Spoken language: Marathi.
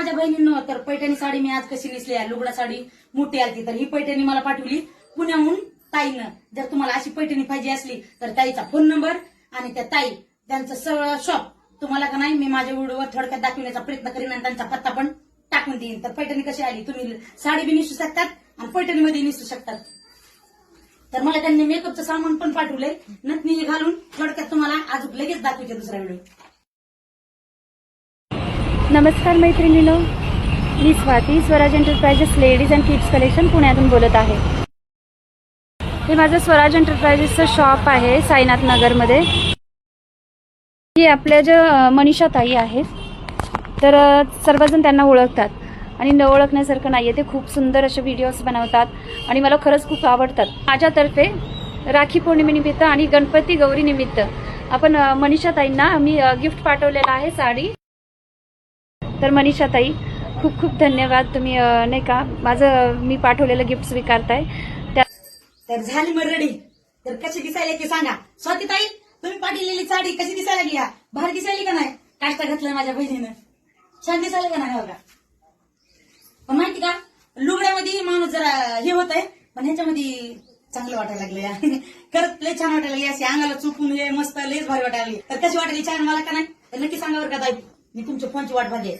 माझ्या बहिणींनो, तर पैठणी साडी मी आज कशी नेसली आहे, लुगडा साडी मोठी आलती, तर ही पैठणी मला पाठवली पुण्याहून ताईनं. जर तुम्हाला अशी पैठणी पाहिजे असली तर ताईचा फोन नंबर आणि त्या ताई त्यांचं सगळं शॉप तुम्हाला का नाही मी माझ्या व्हिडिओवर थोडक्यात दाखवण्याचा प्रयत्न करीन आणि त्यांचा पत्ता पण टाकून देईन. तर पैठणी कशी आली, तुम्ही साडी बी नेसू शकतात आणि पैठणीमध्ये नेसू शकतात. तर मला त्यांनी मेकअपचं सामान पण पाठवलंय, नथनी घालून थोडक्यात तुम्हाला आज लगेच दाखवते दुसरा व्हिडिओ. नमस्कार मैत्रिणींनो, मी Swati, Swaraj enterprises ladies and kids collection पुण्यातून बोलत आहे. हे माझं स्वराज एंटरप्राइजेसचं शॉप आहे साईनाथ नगरमध्ये. ही आपल्या ज्या मनीषा ताई आहेत, तर सर्वजण त्यांना ओळखतात आणि न ओळखण्यासारखं नाहीये. ते खूप सुंदर असे व्हिडिओज बनवतात आणि मला खरंच खूप आवडतात. माझ्यातर्फे राखी पौर्णिमेनिमित्त आणि गणपती गौरी निमित्त आपण मनीषा ताईंना मी गिफ्ट पाठवलेलं आहे साडी. तर मनीषा ताई खूप खूप धन्यवाद, तुम्ही नाही का माझं मी पाठवलेलं गिफ्ट स्वीकारताय. तर झाली मग रेडी. तर कशी दिसायला ते सांगा. स्वाती ताई, तुम्ही पाठवलेली साडी कशी दिसायला लागली, भारी दिसायली का नाही? काष्टा घातलं माझ्या बहिणीनं, छान दिसायला का नाही बघा. पण माहिती का, लुगड्यामध्ये माणूस जरा हे होत आहे, पण ह्याच्यामध्ये चांगलं वाटायला लागलं. खरंच लय छान वाटायला लागली, अशी अंगाला चुकून हे मस्त लयच भारी वाटायला लागली. तर कशी वाटायली छान मला का नाही तर नक्की सांगा बरं का ताई. मी तुमच्या फोनची वाट बघते.